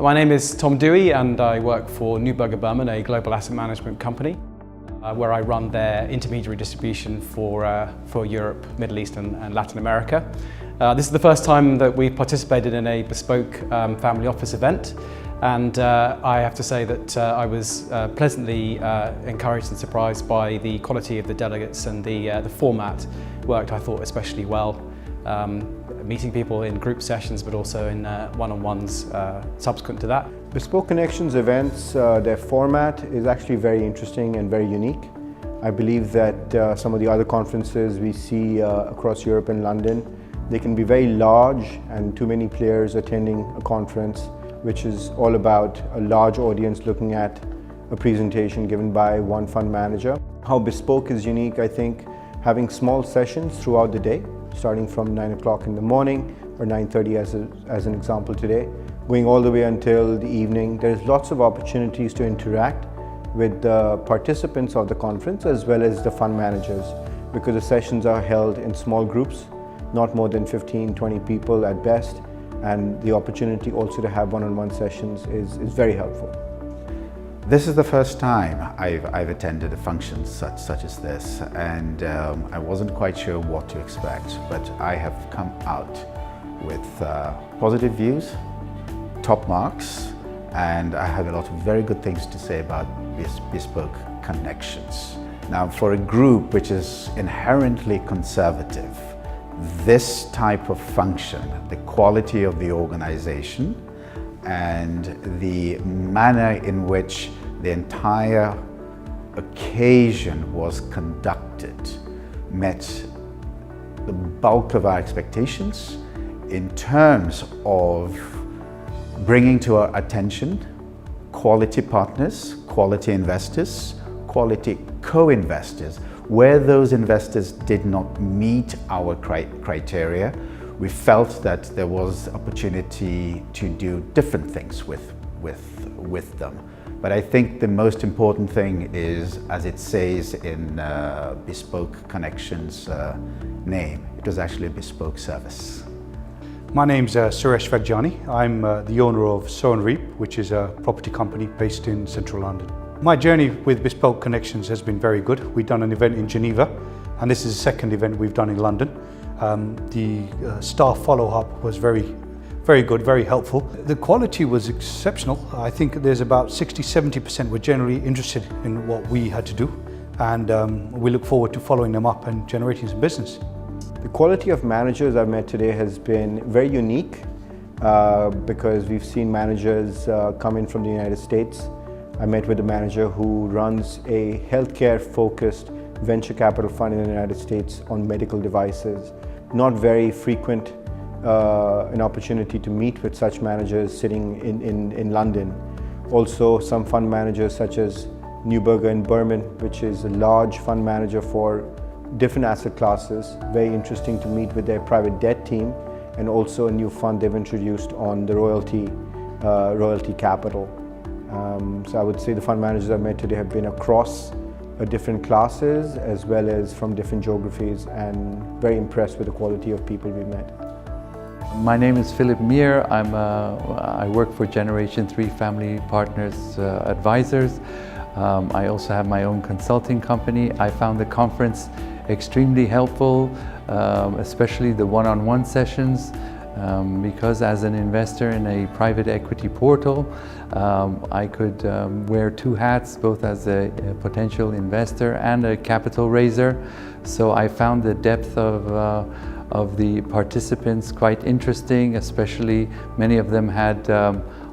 My name is Tom Dewey and I work for Neuberger Berman, a global asset management company, where I run their intermediary distribution for Europe, Middle East and Latin America. This is the first time that we've participated in a bespoke family office event, and I have to say that I was pleasantly encouraged and surprised by the quality of the delegates, and the format worked, I thought, especially well. Meeting people in group sessions but also in one-on-ones subsequent to that. Bespoke Connections events, their format is actually very interesting and very unique. I believe that some of the other conferences we see across Europe and London, they can be very large and too many players attending a conference, which is all about a large audience looking at a presentation given by one fund manager. How Bespoke is unique, I think, having small sessions throughout the day, starting from 9 o'clock in the morning or 9:30 as an example today, going all the way until the evening. There's lots of opportunities to interact with the participants of the conference as well as the fund managers, because the sessions are held in small groups, not more than 15-20 people at best, and the opportunity also to have one-on-one sessions is very helpful. This is the first time I've attended a function such as this, and I wasn't quite sure what to expect, but I have come out with positive views, top marks, and I have a lot of very good things to say about Bespoke Connections. Now, for a group which is inherently conservative, this type of function, the quality of the organization, and the manner in which the entire occasion was conducted met the bulk of our expectations in terms of bringing to our attention quality partners, quality investors, quality co-investors. Where those investors did not meet our criteria, we felt that there was opportunity to do different things with them. But I think the most important thing is, as it says in Bespoke Connections' name, it was actually a bespoke service. My name's Suresh Vagjani. I'm the owner of Sow and Reap, which is a property company based in central London. My journey with Bespoke Connections has been very good. We've done an event in Geneva, and this is the second event we've done in London. The staff follow-up was very good, very helpful. The quality was exceptional. I think there's about 60–70% were generally interested in what we had to do, and we look forward to following them up and generating some business. The quality of managers I've met today has been very unique because we've seen managers come in from the United States. I met with a manager who runs a healthcare-focused venture capital fund in the United States on medical devices. Not very frequent an opportunity to meet with such managers sitting in London. Also, some fund managers such as Neuberger and Berman, which is a large fund manager for different asset classes. Very interesting to meet with their private debt team, and also a new fund they've introduced on the royalty capital. So I would say the fund managers I've met today have been across different classes as well as from different geographies, and very impressed with the quality of people we met. My name is Philip Meir. I work for Generation 3 Family Partners Advisors. I also have my own consulting company. I found the conference extremely helpful, especially the one-on-one sessions, because as an investor in a private equity portal, I could wear two hats, both as a potential investor and a capital raiser. So I found the depth of the participants quite interesting, especially many of them had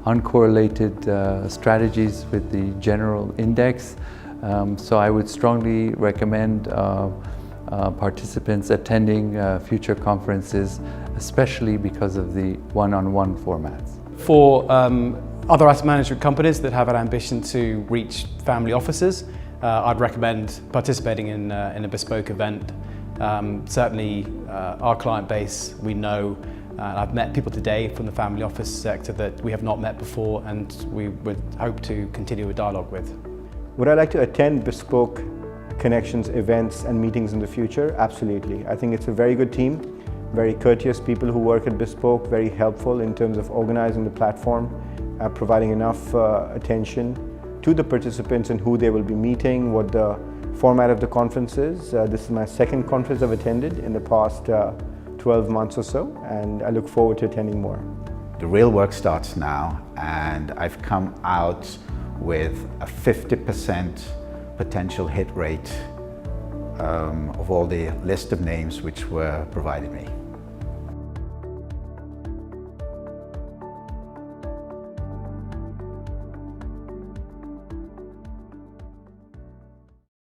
uncorrelated strategies with the general index. So I would strongly recommend participants attending future conferences, especially because of the one-on-one formats. For other asset management companies that have an ambition to reach family offices, I'd recommend participating in a bespoke event. Certainly our client base, we know, I've met people today from the family office sector that we have not met before, and we would hope to continue a dialogue with. Would I like to attend Bespoke Connections events and meetings in the future? Absolutely. I think it's a very good team, very courteous people who work at Bespoke, very helpful in terms of organizing the platform, providing enough attention to the participants and who they will be meeting, what the format of the conference is. This is my second conference I've attended in the past 12 months or so, and I look forward to attending more. The real work starts now, and I've come out with a 50% potential hit rate of all the list of names which were provided me.